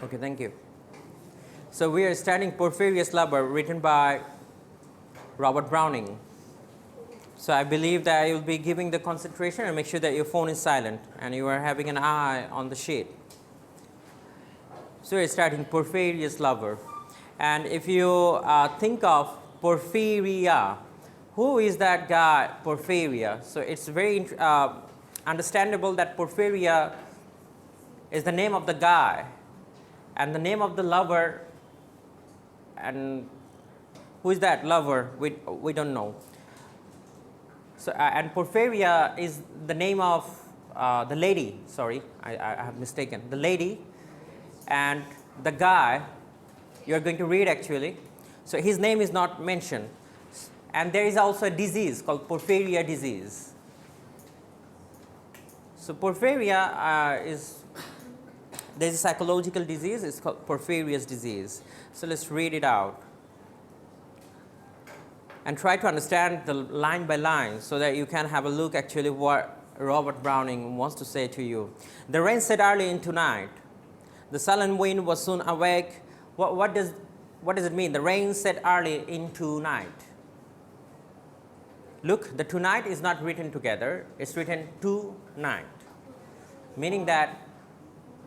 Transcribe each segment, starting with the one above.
Okay, thank you. So we are studying Porphyria's Lover, written by Robert Browning. So I believe that I will be giving the concentration, and make sure that your phone is silent and you are having an eye on the sheet. So we're starting Porphyria's Lover. And if you think of Porphyria, who is that guy Porphyria? So it's very understandable that Porphyria is the name of the guy and the name of the lover. And who is that lover? We don't know. So and Porphyria is the name of the lady. Sorry, I have mistaken. The lady and the guy you are going to read actually. So his name is not mentioned. And there is also a disease called Porphyria disease. So Porphyria there's a psychological disease. It's called Porphyria's disease. So let's read it out and try to understand the line by line so that you can have a look actually what Robert Browning wants to say to you. The rain set early into night. The sullen wind was soon awake. What does it mean? The rain set early into night. Look, the tonight is not written together. It's written tonight, meaning that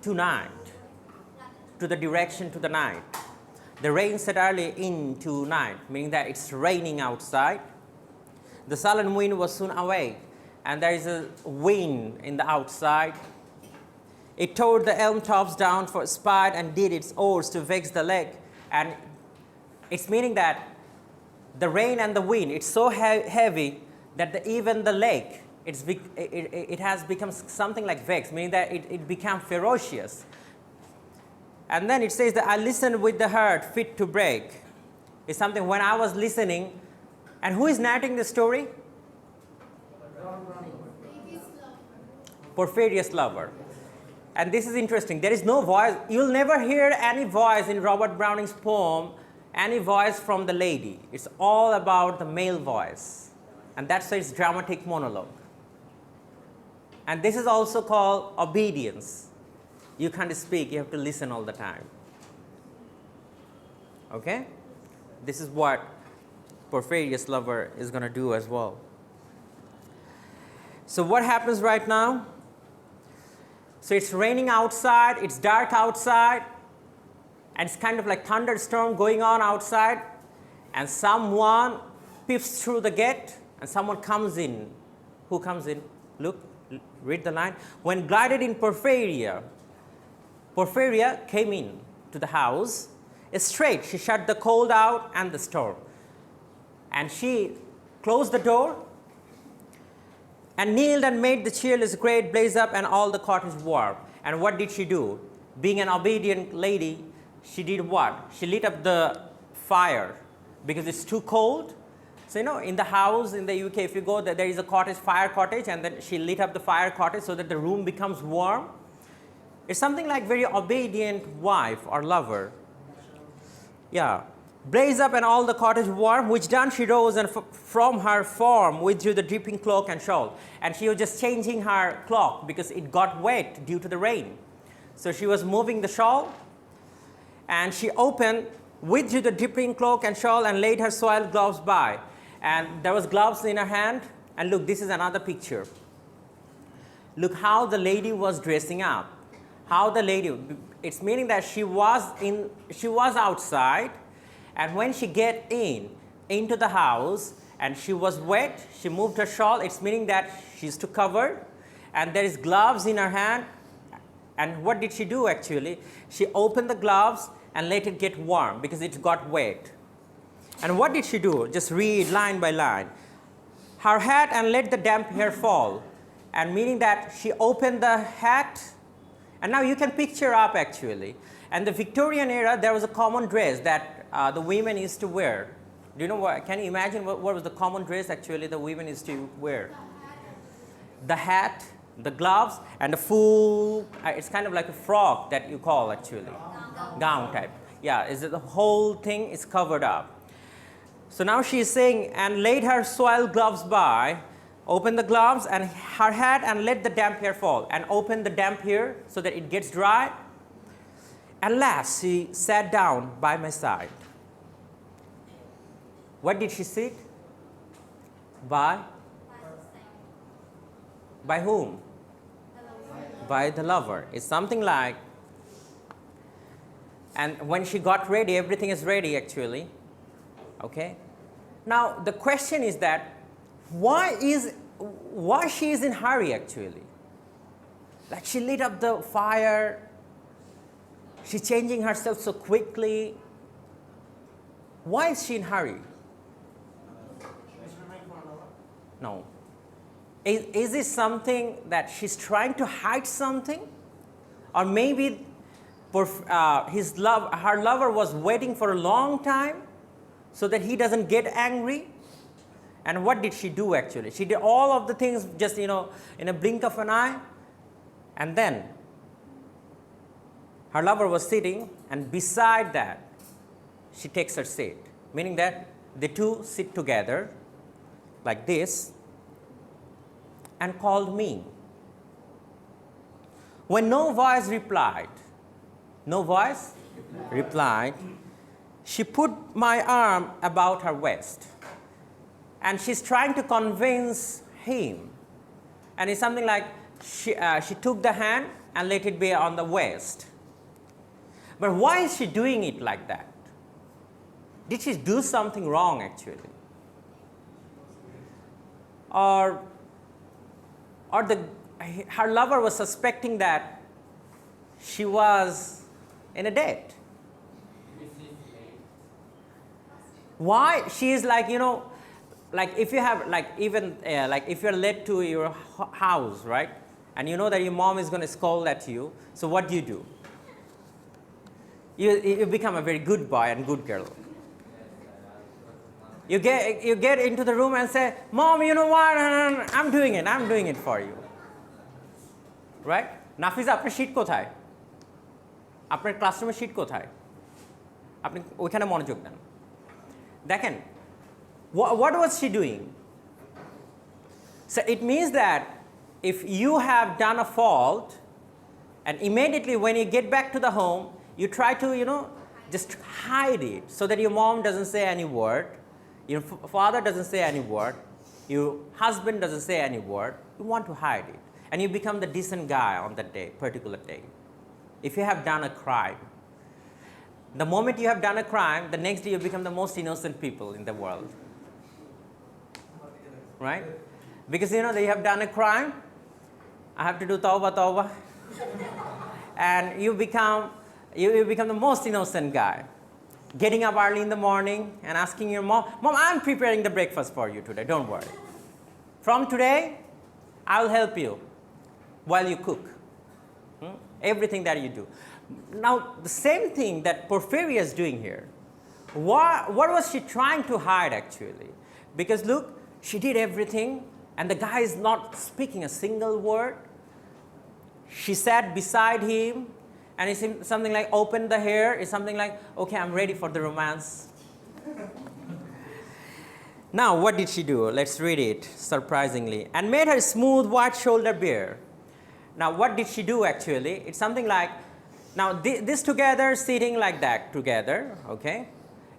tonight, to the direction to the night. The rain set early into night, meaning that it's raining outside. The sullen wind was soon awake, and there is a wind in the outside. It tore the elm tops down for spite and did its oars to vex the lake. And it's meaning that the rain and the wind, it's so heavy that even the lake, it has become something like vex, meaning that it became ferocious. And then it says that I listened with the heart fit to break. It's something when I was listening. And who is narrating the story? Porphyria's Lover. And this is interesting. There is no voice. You'll never hear any voice in Robert Browning's poem, any voice from the lady. It's all about the male voice. And that's why it's dramatic monologue. And this is also called obedience. You can't speak, you have to listen all the time. Okay? This is what Porphyria's Lover is going to do as well. So what happens right now? So it's raining outside, it's dark outside, and it's kind of like thunderstorm going on outside, and someone peeps through the gate, and someone comes in. Who comes in? Look, read the line. When glided in Porphyria came in to the house. Straight, she shut the cold out and the storm. And she closed the door and kneeled and made the cheerless grate blaze up and all the cottage warm. And what did she do? Being an obedient lady, she did what? She lit up the fire because it's too cold. So, in the house in the UK, if you go, there is a fire cottage, and then she lit up the fire cottage so that the room becomes warm. It's something like very obedient wife or lover. Yeah. Blaze up and all the cottage warm, which done she rose and from her form withdrew the dripping cloak and shawl. And she was just changing her cloak because it got wet due to the rain. So she was moving the shawl, and she withdrew the dripping cloak and shawl and laid her soiled gloves by. And there was gloves in her hand. And look, this is another picture. Look how the lady was dressing up. It's meaning that she was outside. And when she get into the house and she was wet, she moved her shawl. It's meaning that she's too covered, and there is gloves in her hand. And what did she do actually? She opened the gloves and let it get warm because it got wet. And what did she do? Just read line by line. Her hat and let the damp hair fall. And meaning that she opened the hat, and now you can picture up actually. And the Victorian era, there was a common dress that the women used to wear. Do you know what? Can you imagine what was the common dress actually the women used to wear? The hat, the gloves, and the full, it's kind of like a frock that you call actually. Gown type. Yeah, the whole thing is covered up. So now she is saying, and laid her soiled gloves by, open the gloves and her hat and let the damp hair fall, and open the damp hair so that it gets dry. At last, she sat down by my side. What did she sit? By whom? By the lover. It's something like, and when she got ready, everything is ready actually. Okay? Now the question is that why she is in hurry actually? Like she lit up the fire, she's changing herself so quickly. Why is she in hurry? No. Is this something that she's trying to hide something? Or maybe her lover was waiting for a long time so that he doesn't get angry? And what did she do actually? She did all of the things just, in a blink of an eye. And then her lover was sitting, and beside that, she takes her seat. Meaning that the two sit together like this and called me. When no voice replied, she put my arm about her waist. And she's trying to convince him. And it's something like she took the hand and let it be on the waist. But why is she doing it like that? Did she do something wrong actually? Or her lover was suspecting that she was in a date. Why she is like, like if you have like even like if you're late to your house, right? And you know that your mom is going to scold at you. So what do? You become a very good boy and good girl. You get into the room and say, Mom, you know what? I'm doing it for you. Right? Nafiza, আপনার sheet কোথায়? আপনার ক্লাসরুমের sheet কোথায়? আপনি ওইখানে মনোযোগ দেন। দেখেন, what was she doing? So it means that if you have done a fault, and immediately when you get back to the home, you try to, just hide it so that your mom doesn't say any word, your father doesn't say any word, your husband doesn't say any word. You want to hide it. And you become the decent guy on that day, particular day. If you have done a crime, the moment you have done a crime, the next day you become the most innocent people in the world. Right? Because that you have done a crime, I have to do tawbah. And you become the most innocent guy. Getting up early in the morning and asking your mom, I'm preparing the breakfast for you today, don't worry. From today, I'll help you while you cook. Everything that you do. Now, the same thing that Porphyria is doing here. What was she trying to hide actually? Because look, she did everything and the guy is not speaking a single word. She sat beside him and it's something like opened the hair. It's something like, okay, I'm ready for the romance. Now, what did she do? Let's read it, surprisingly. And made her smooth white shoulder bare. Now, what did she do actually? It's something like, now this together, sitting like that together, okay?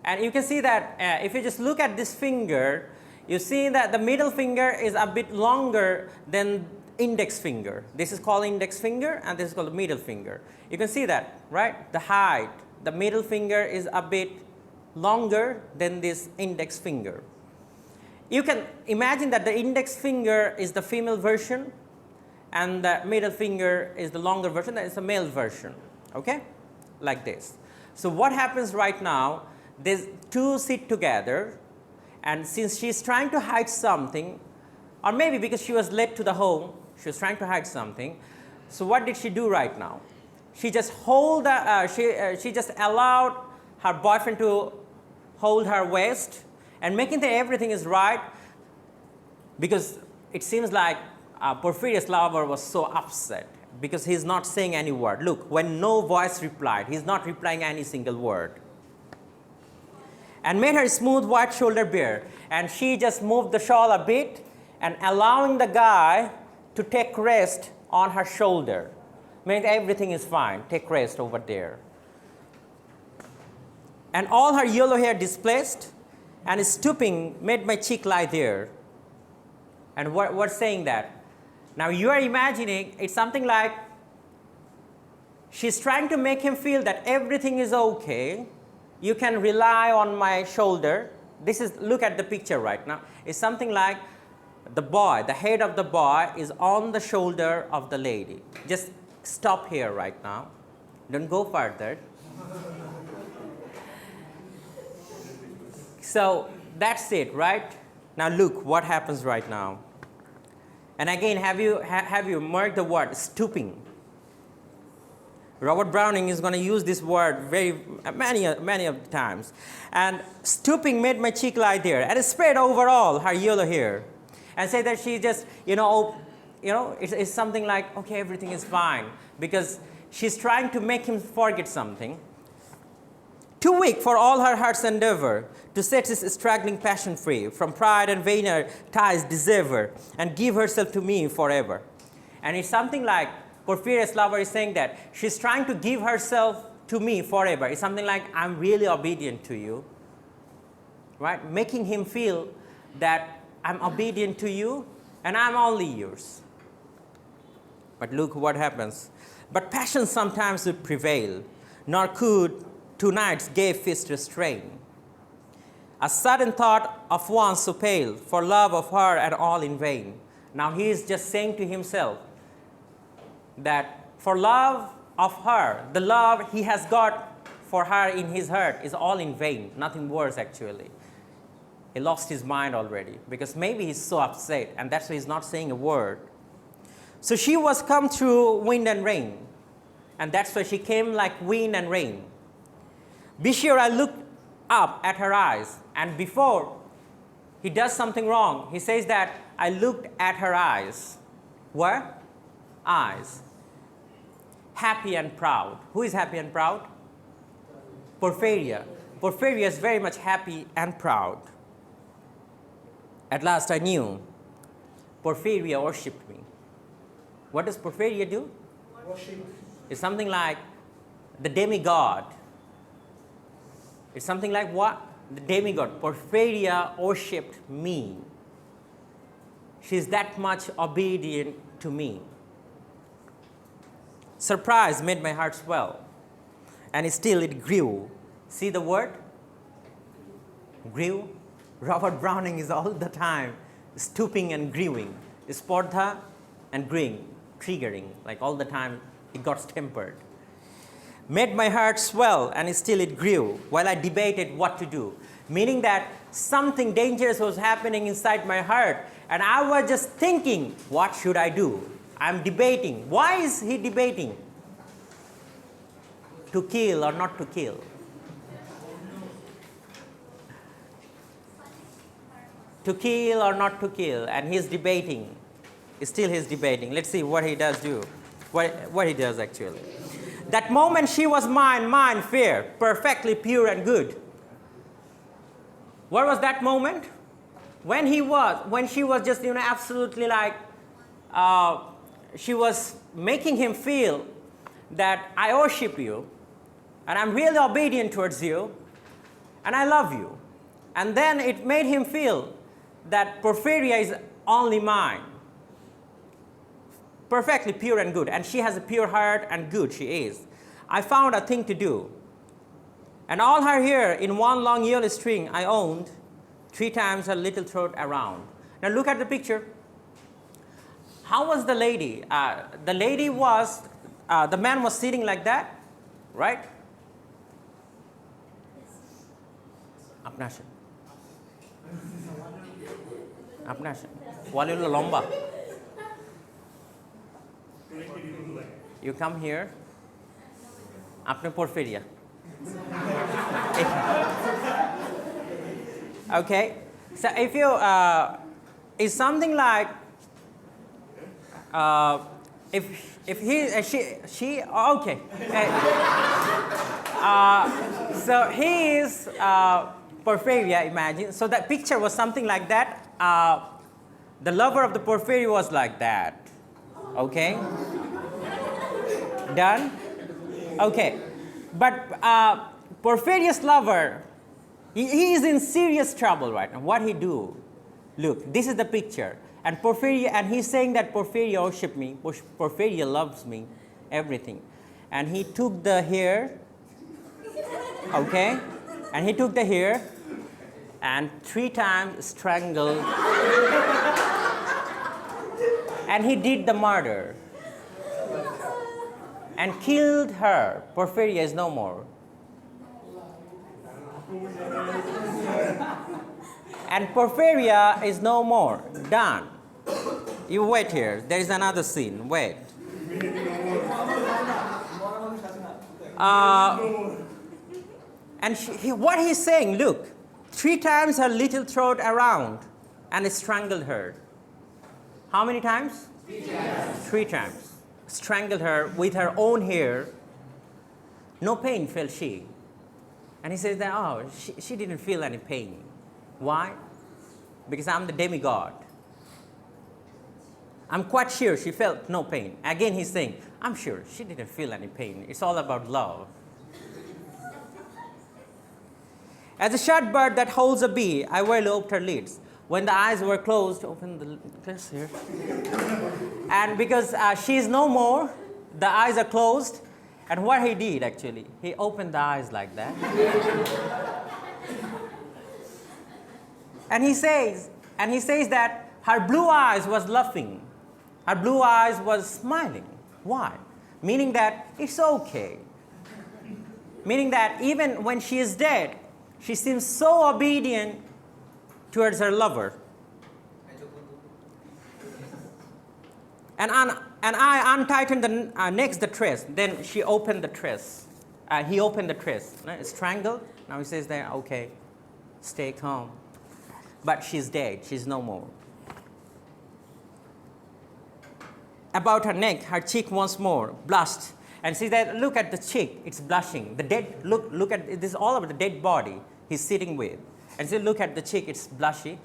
And you can see that if you just look at this finger, you see that the middle finger is a bit longer than index finger. This is called index finger and this is called the middle finger. You can see that, right? The height, the middle finger is a bit longer than this index finger. You can imagine that the index finger is the female version and the middle finger is the longer version, that is the male version, okay? Like this. So what happens right now, these two sit together and since she's trying to hide something, or maybe because she was late to the home, she was trying to hide something. So what did she do right now? She just she just allowed her boyfriend to hold her waist and making that everything is right, because it seems like Porphyria's lover was so upset because he's not saying any word. Look, when no voice replied, he's not replying any single word. And made her smooth white shoulder bare. And she just moved the shawl a bit and allowing the guy to take rest on her shoulder. Meaning everything is fine, take rest over there. and all her yellow hair displaced, and stooping made my cheek lie there. And what's saying that? Now you are imagining it's something like she's trying to make him feel that everything is okay. You can rely on my shoulder. Look at the picture right now. It's something like the boy, the head of the boy is on the shoulder of the lady. Just stop here right now. Don't go further. So that's it, right? Now look what happens right now. And again, have you marked the word stooping? Robert Browning is going to use this word many of the times. And stooping made my cheek lie there, and it spread over all her yellow hair. And say that she just, it's something like, okay, everything is fine, because she's trying to make him forget something. Too weak for all her heart's endeavor to set his struggling passion free from pride and vainer ties dissever, and give herself to me forever. And it's something like Porphyria's lover is saying that she's trying to give herself to me forever. It's something like, I'm really obedient to you, right? Making him feel that I'm obedient to you and I'm only yours. But look what happens. But passion sometimes would prevail, nor could two nights gay fist restrain. A sudden thought of one so pale, for love of her and all in vain. Now he is just saying to himself that for love of her, the love he has got for her in his heart is all in vain, nothing worse actually. He lost his mind already, because maybe he's so upset, and that's why he's not saying a word. So she was come through wind and rain, and that's why she came like wind and rain. Be sure I looked up at her eyes, and before he does something wrong, he says that I looked at her eyes. Where? Eyes. Happy and proud. Who is happy and proud? Porphyria. Porphyria is very much happy and proud. At last I knew Porphyria worshipped me. What does Porphyria do? Worship. It's something like the demigod. It's something like what? The demigod. Porphyria worshipped me. She's that much obedient to me. Surprise made my heart swell, and still it grew. See the word? Grew. Robert Browning is all the time stooping and grewing. Spordha and grewing, triggering, like all the time it got tempered. Made my heart swell, and still it grew while I debated what to do. Meaning that something dangerous was happening inside my heart, and I was just thinking, what should I do? I'm debating. Why is he debating? To kill or not to kill? To kill or not to kill, and he's debating. Still he's debating. Let's see what he does do. What he does actually. That moment she was mine, fair, perfectly pure and good. What was that moment? When she was just, absolutely like, she was making him feel that I worship you, and I'm really obedient towards you, and I love you. And then it made him feel that Porphyria is only mine. Perfectly pure and good. And she has a pure heart and good, she is. I found a thing to do. And all her hair in one long yellow string I owned, 3 times her little throat around. Now look at the picture. How was the lady? The lady was, the man was sitting like that, right? Apnashan. Apnashan. Walilo lomba. You come here. Apne Porphyria. Okay. So if you, it's something like, if she, okay. So he is Porphyria, imagine. So that picture was something like that. The lover of the Porphyria was like that. Okay. Done? Okay. But Porphyria's lover, he is in serious trouble right now. What he do? Look, this is the picture. And Porphyria, and he's saying that Porphyria worship me, Porphyria loves me, everything. And he took the hair, okay? And he took the hair and 3 times strangled. And he did the murder. And killed her. Porphyria is no more. And Porphyria is no more. Done. You wait here. There is another scene. Wait. And what he's saying, look, 3 times her little throat around and strangled her. How many times? 3 times. 3 times. Strangled her with her own hair. No pain felt she. And he says that, oh, she didn't feel any pain. Why? Because I'm the demigod. I'm quite sure she felt no pain. Again, he's saying, I'm sure she didn't feel any pain. It's all about love. As a shut bird that holds a bee, I warily opened her lids. When the eyes were closed, open the lids here. And because she is no more, the eyes are closed. And what he did, actually, he opened the eyes like that. And he says that her blue eyes was laughing. Her blue eyes was smiling. Why? Meaning that it's okay. Meaning that even when she is dead, she seems so obedient towards her lover. And I untightened the tress. Then she opened the tress. He opened the tress. Strangled. Now he says that, okay, stay calm. But she's dead. She's no more. About her neck, her cheek once more blushed. And see that, look at the cheek. It's blushing. The dead, look at, this is all of the dead body he's sitting with. And see, look at the cheek. It's blushy.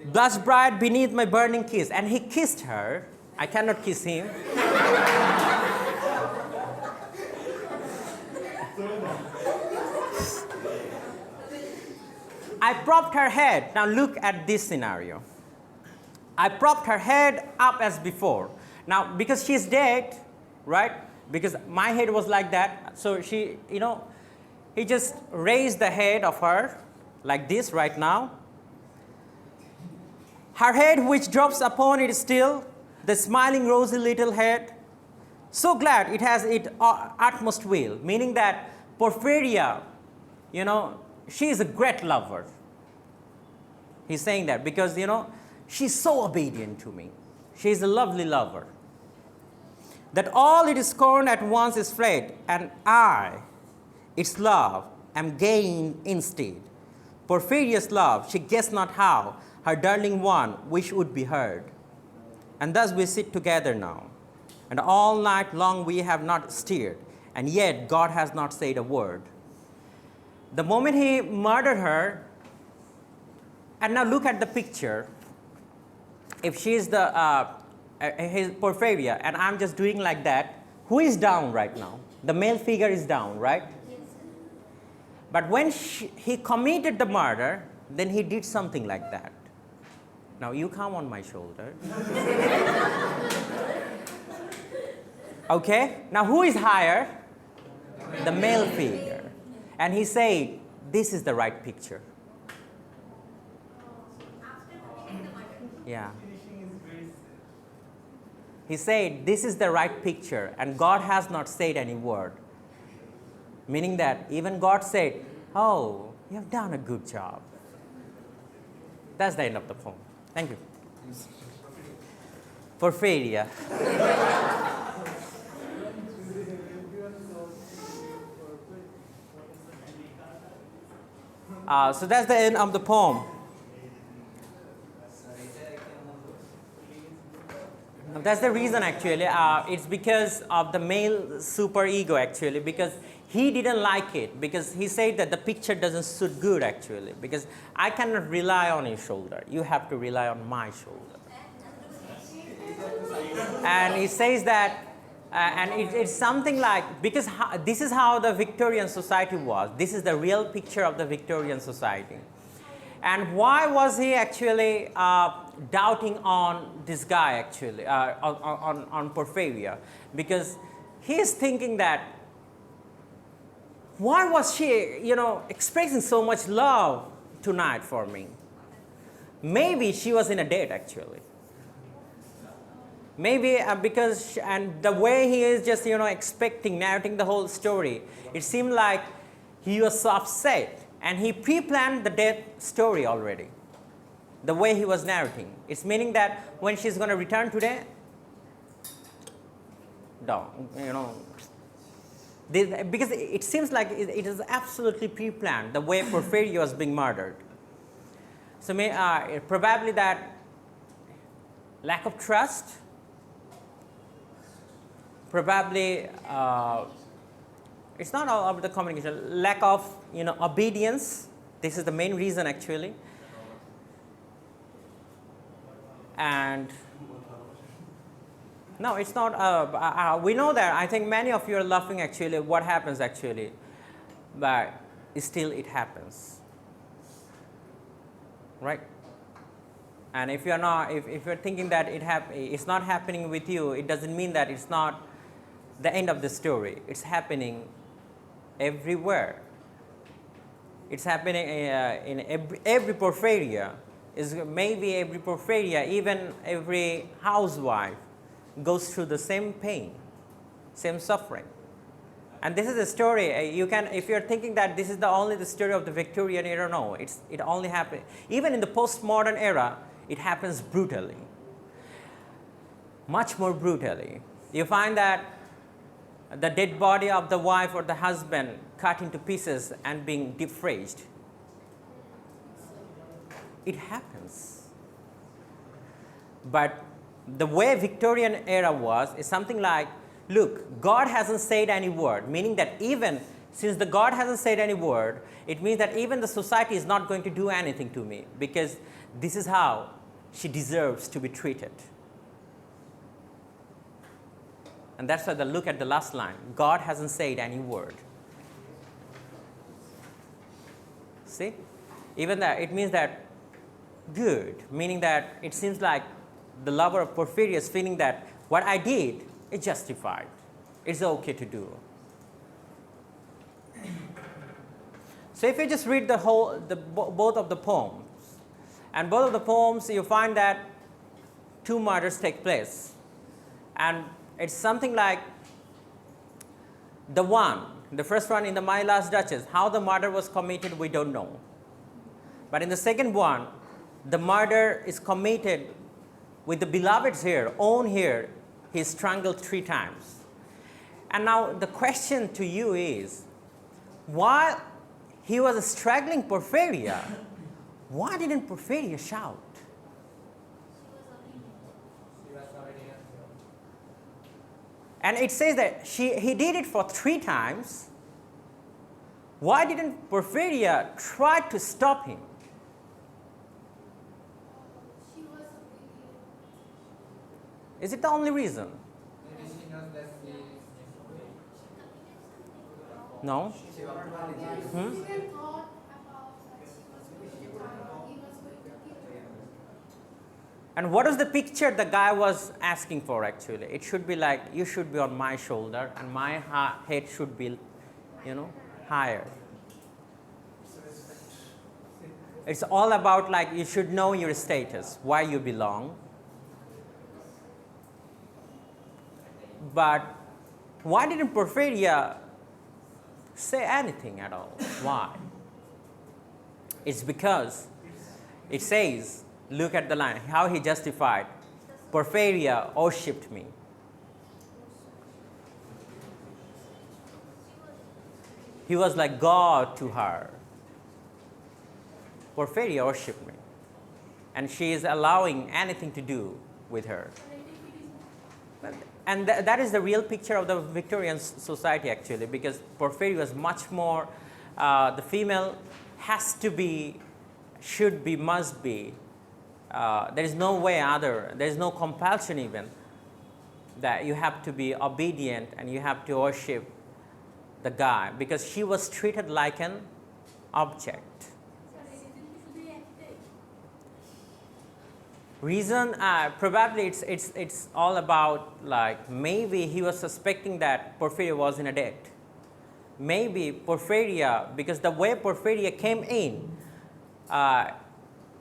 Blush bright beneath my burning kiss. And he kissed her. I cannot kiss him. I propped her head. Now look at this scenario. I propped her head up as before. Now, because she's dead, right? Because my head was like that. So she, he just raised the head of her like this right now. Her head which drops upon it still, the smiling rosy little head. So glad it has its utmost will, meaning that Porphyria, she is a great lover. He's saying that because, she's so obedient to me. She's a lovely lover. That all it is scorned at once is fled, and I, its love, am gained instead. Porphyria's love, she guessed not how, her darling one, wish would be heard. And thus we sit together now, and all night long we have not stirred, and yet God has not said a word. The moment he murdered her, and now look at the picture. If she is his Porphyria, and I'm just doing like that, who is down right now? The male figure is down, right? Yes. But when he committed the murder, then he did something like that. Now you come on my shoulder. Okay? Now who is higher? The male figure. And he said, this is the right picture. Yeah. He said, this is the right picture, and God has not said any word. Meaning that even God said, oh, you have done a good job. That's the end of the poem. Thank you. Porphyria. So that's the end of the poem. That's the reason actually. It's because of the male superego actually, because he didn't like it, because he said that the picture doesn't suit good actually, because I cannot rely on your shoulder. You have to rely on my shoulder. And he says that And it's something like, because this is how the Victorian society was. This is the real picture of the Victorian society. And why was he actually doubting on this guy actually, on Porphyria? Because he is thinking that, why was she, expressing so much love tonight for me? Maybe she was in a date actually. Maybe because, and the way he is just, narrating the whole story, it seemed like he was so upset. And he pre-planned the death story already, the way he was narrating. It's meaning that when she's going to return today, because it seems like it is absolutely pre-planned, the way Porphyria was being murdered. So probably that lack of trust, probably it's not all about the communication, lack of obedience. This is the main reason actually. And no, it's not. We know that. I think many of you are laughing actually. What happens actually, but still it happens, right? And if you're not, if you're thinking that it's not happening with you, it doesn't mean that it's not the end of the story. It's happening everywhere. It's happening in every Porphyria. Is maybe every Porphyria, even every housewife goes through the same pain, same suffering. And this is a story. You can, if you're thinking that this is only the story of the Victorian era, no, it only happens. Even in the postmodern era, it happens brutally, much more brutally. You find that the dead body of the wife or the husband cut into pieces and being defraged. It happens. But the way Victorian era was is something like, look, God hasn't said any word, meaning that even since the God hasn't said any word, it means that even the society is not going to do anything to me, because this is how she deserves to be treated. And that's why look at the last line. God hasn't said any word. See? Even that, it means that good, meaning that it seems like the lover of Porphyria is feeling that what I did is justified. It's okay to do. So if you just read both of the poems, and both of the poems you find that two murders take place. And it's something like the first one in the My Last Duchess, how the murder was committed, we don't know. But in the second one, the murder is committed with the beloved's hair, own hair, he's strangled 3 times. And now the question to you is, while he was struggling Porphyria, why didn't Porphyria shout? And it says that he did it for 3 times. Why didn't Porphyria try to stop him? Is it the only reason? No? And what is the picture the guy was asking for actually? It should be like, you should be on my shoulder and my head should be, higher. It's all about like, you should know your status, why you belong. But why didn't Porphyria say anything at all? Why? It's because it says, look at the line, how he justified. Porphyria worshipped me. He was like God to her. Porphyria worshipped me. And she is allowing anything to do with her. And that is the real picture of the Victorian society actually, because Porphyria was much more, the female has to be, should be, must be. There is no way other, there is no compulsion even. that you have to be obedient and you have to worship the guy, because she was treated like an object. Reason, probably it's all about, like, maybe he was suspecting that Porphyria was in a debt. Maybe Porphyria, because the way Porphyria came in,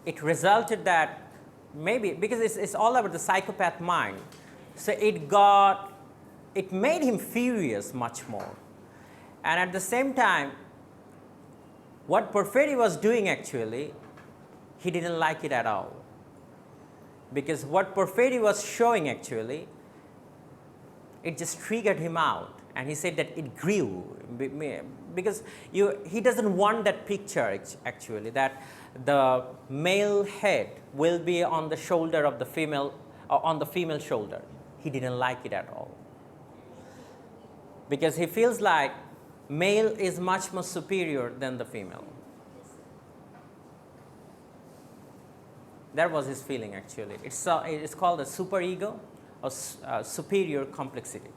it resulted that maybe, because it's all about the psychopath mind, so it made him furious much more. And at the same time, what Porphyria was doing actually, he didn't like it at all. Because what Porphyria was showing actually, it just triggered him out. And he said that it grew, because he doesn't want that picture actually, that the male head will be on the shoulder of the female, or on the female shoulder. He didn't like it at all. Because he feels like male is much more superior than the female. That was his feeling actually. It's called a superego, or superior complexity.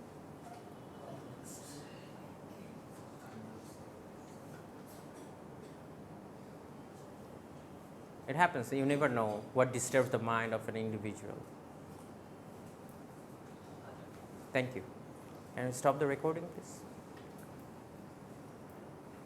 It happens. You never know what disturbs the mind of an individual. Thank you. Can you stop the recording, please?